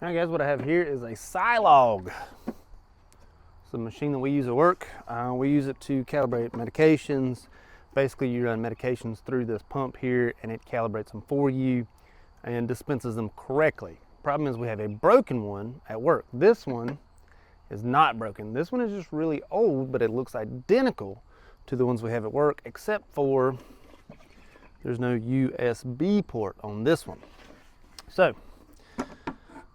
All right, guys, what I have here is a Scilog. It's a machine that we use at work. We use it to calibrate medications. Basically, you run medications through this pump here, and it calibrates them for you and dispenses them correctly. Problem is, we have a broken one at work. This one is not broken. This one is just really old, but it looks identical to the ones we have at work, except for there's no USB port on this one. So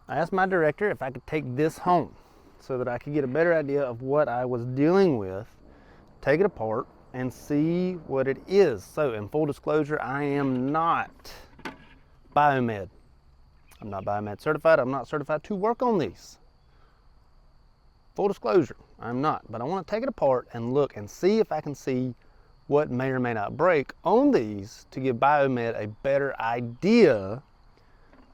I asked my director if I could take this home so that I could get a better idea of what I was dealing with, take it apart, and see what it is. So in full disclosure, I am not biomed. I'm not biomed certified. I'm not certified to work on these. Full disclosure, I'm not. But I want to take it apart and look and see if I can see what may or may not break on these to give biomed a better idea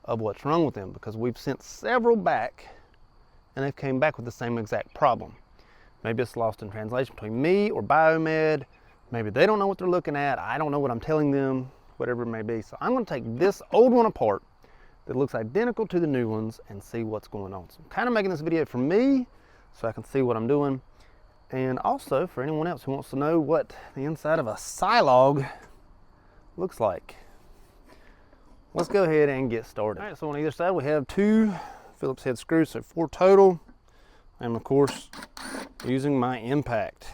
of what's wrong with them, because we've sent several back and they've came back with the same exact problem. Maybe it's lost in translation between me or biomed. Maybe they don't know what they're looking at. I don't know what I'm telling them, whatever it may be. So I'm going to take this old one apart that looks identical to the new ones and see what's going on. So I'm kind of making this video for me so I can see what I'm doing, and also for anyone else who wants to know what the inside of a Scilog looks like. Let's go ahead and get started. All right, so on either side we have 2 Phillips head screws, so 4 total. And of course, using my impact.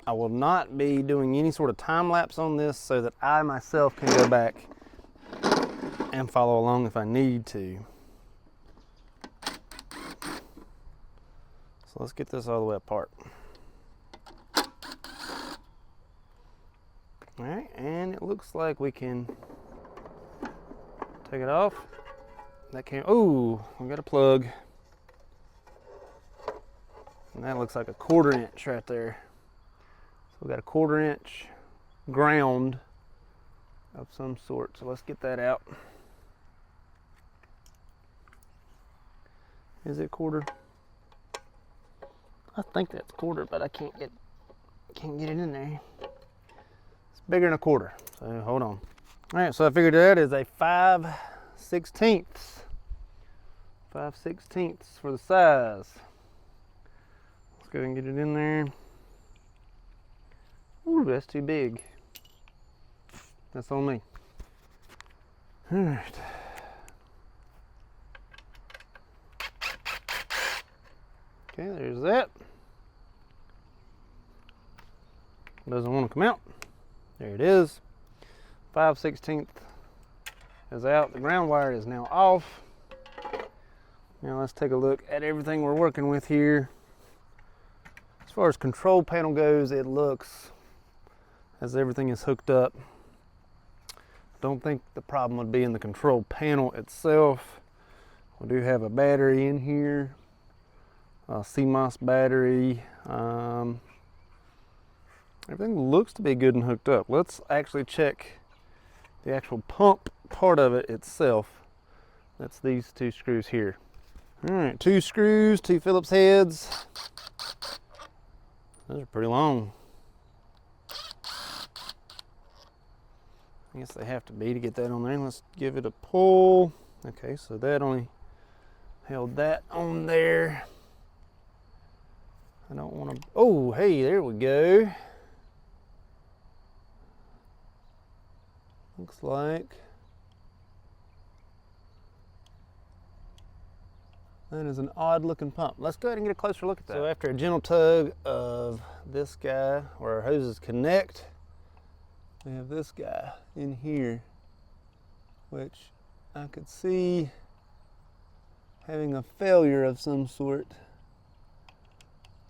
I will not be doing any sort of time lapse on this so that I myself can go back and follow along if I need to. So let's get this all the way apart. All right, and it looks like we can take it off. That came, oh, we got a plug. And that looks like a 1/4 inch right there. So we got a 1/4 inch ground of some sort. So let's get that out. Is it 1/4? I think that's 1/4, but I can't get it in there. Bigger than a 1/4, so hold on. All right, so I figured that is a 5/16. 5/16 for the size. Let's go ahead and get it in there. Ooh, that's too big. That's on me. All right. Okay, there's that. Doesn't want to come out. There it is. 5/16 is out. The ground wire is now off. Now let's take a look at everything we're working with here. As far as control panel goes, it looks as everything is hooked up. Don't think the problem would be in the control panel itself. We do have a battery in here, a CMOS battery. Everything looks to be good and hooked up. Let's actually check the actual pump part of it itself. That's these 2 screws here. All right, 2 screws, 2 Phillips heads. Those are pretty long. I guess they have to be to get that on there. Let's give it a pull. Okay, so that only held that on there. I don't want to, oh, hey, there we go. Looks like that is an odd looking pump. Let's go ahead and get a closer look at that. So after a gentle tug of this guy where our hoses connect, we have this guy in here, which I could see having a failure of some sort.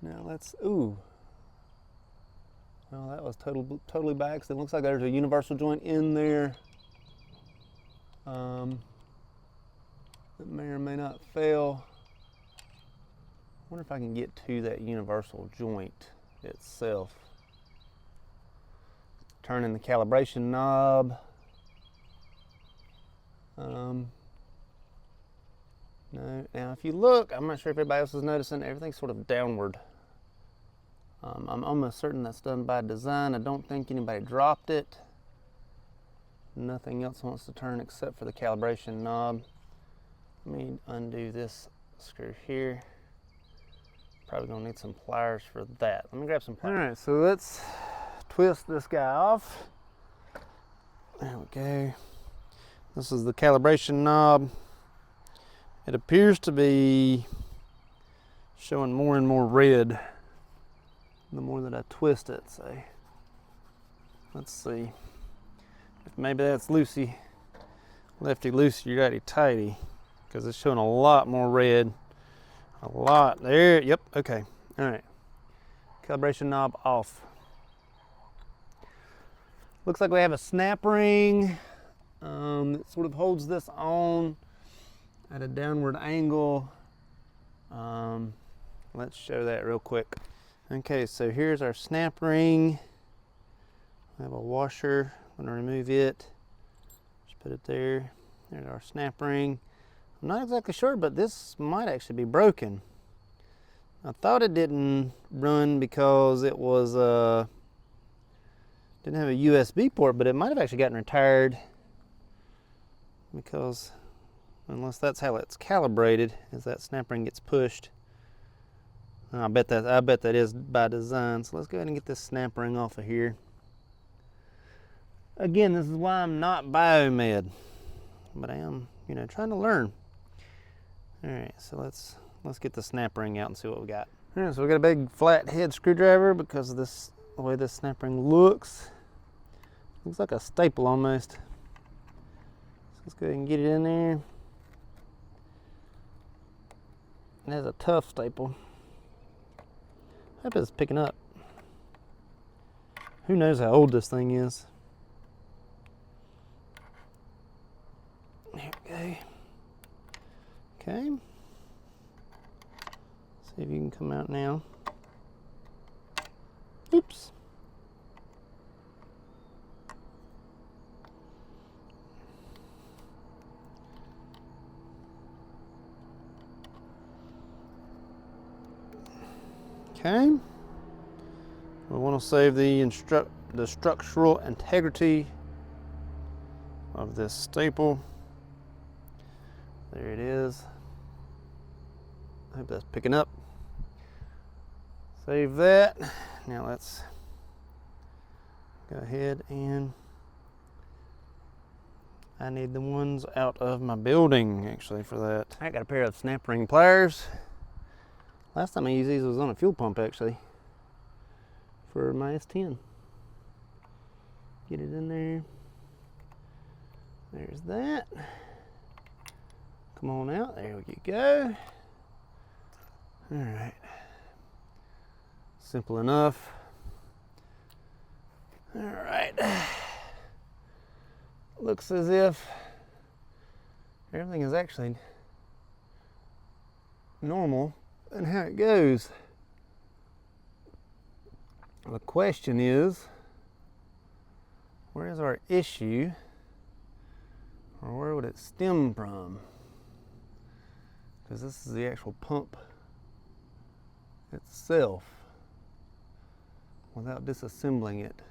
Now let's, ooh. Well, that was totally by accident. Looks like there's a universal joint in there that may or may not fail. I wonder if I can get to that universal joint itself. Turning the calibration knob. No. Now, if you look, I'm not sure if everybody else is noticing, everything's sort of downward. I'm almost certain that's done by design. I don't think anybody dropped it. Nothing else wants to turn except for the calibration knob. Let me undo this screw here. Probably gonna need some pliers for that. Let me grab some pliers. All right, so let's twist this guy off. There we go. This is the calibration knob. It appears to be showing more and more red the more that I twist it. So let's see if maybe that's loosey, lefty loosey, righty tighty, because it's showing a lot more red. A lot there. Yep. Okay. All right. Calibration knob off. Looks like we have a snap ring that sort of holds this on at a downward angle. Let's show that real quick. Okay, so here's our snap ring. I have a washer. I'm gonna remove it. Just put it there. There's our snap ring. I'm not exactly sure, but this might actually be broken. I thought it didn't run because it was didn't have a USB port, but it might have actually gotten retired because unless that's how it's calibrated, as that snap ring gets pushed. I bet that is by design. So let's go ahead and get this snap ring off of here. Again, this is why I'm not biomed, but I am, trying to learn. All right, so let's get the snap ring out and see what we got. All right, so we got a big flat head screwdriver because of the way this snap ring looks. Looks like a staple almost. So let's go ahead and get it in there. It has a tough staple. I hope it's picking up. Who knows how old this thing is. There we go. Okay. See if you can come out now. Oops. Okay. We want to save the structural integrity of this staple. There it is. I hope that's picking up. Save that. Now let's go ahead and I need the ones out of my building actually for that. I got a pair of snap ring pliers. Last time I used these was on a fuel pump actually for my S10. Get it in there. There's that. Come on out. There we go. All right. Simple enough. All right. Looks as if everything is actually normal and how it goes. The question is, where is our issue, or where would it stem from? Because this is the actual pump itself without disassembling it.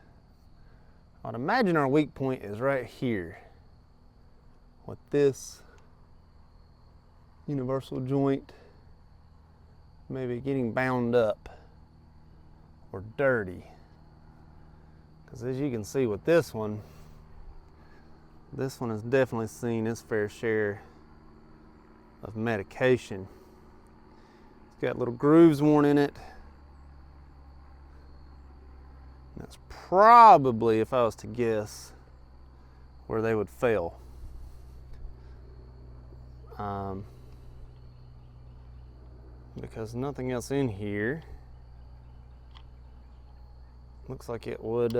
I'd imagine our weak point is right here with this universal joint maybe getting bound up or dirty. Because as you can see with this one has definitely seen its fair share of medication. It's got little grooves worn in it. That's probably, if I was to guess, where they would fail. Because nothing else in here looks like it would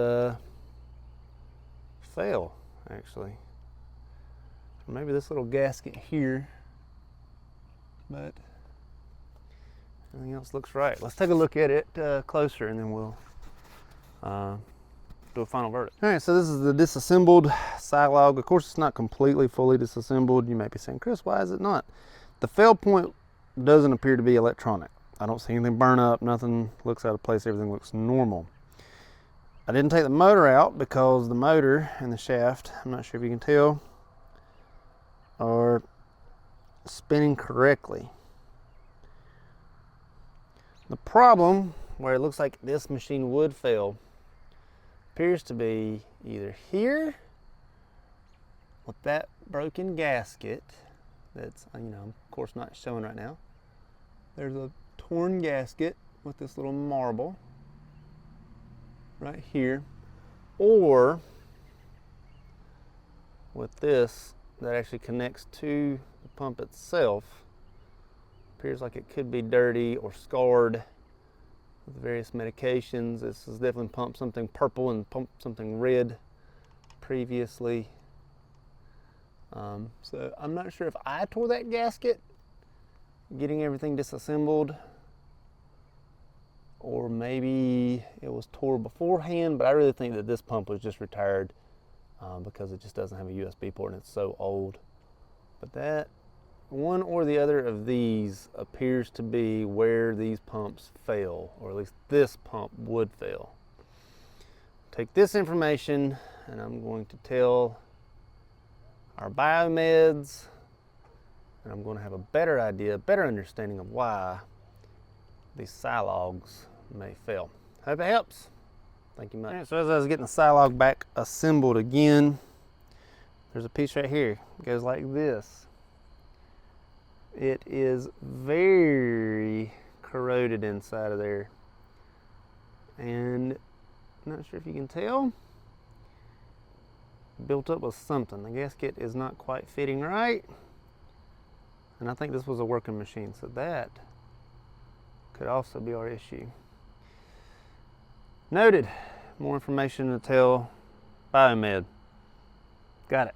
fail, actually. Maybe this little gasket here, but everything else looks right. Let's take a look at it closer and then we'll do a final verdict. All right, so this is the disassembled Scilog. Of course, it's not completely fully disassembled. You may be saying, Chris, why is it not? The fail point doesn't appear to be electronic. I don't see anything burn up, nothing looks out of place, everything looks normal. I didn't take the motor out because the motor and the shaft, I'm not sure if you can tell, are spinning correctly. The problem where it looks like this machine would fail appears to be either here with that broken gasket that's, of course not showing right now. There's a torn gasket with this little marble right here, or with this that actually connects to the pump itself. Appears like it could be dirty or scarred with various medications. This has definitely pumped something purple and pumped something red previously. So I'm not sure if I tore that gasket getting everything disassembled, or maybe it was tore beforehand, but I really think that this pump was just retired because it just doesn't have a USB port and it's so old. But that one or the other of these appears to be where these pumps fail, or at least this pump would fail. Take this information and I'm going to tell our biomeds, and I'm going to have a better idea, better understanding of why these Scilogs may fail. Hope it helps. Thank you much. All right, so as I was getting the Scilog back assembled again, there's a piece right here. It goes like this. It is very corroded inside of there. And I'm not sure if you can tell. Built up with something. The gasket is not quite fitting right. And I think this was a working machine, so that could also be our issue. Noted. More information to tell Biomed. Got it.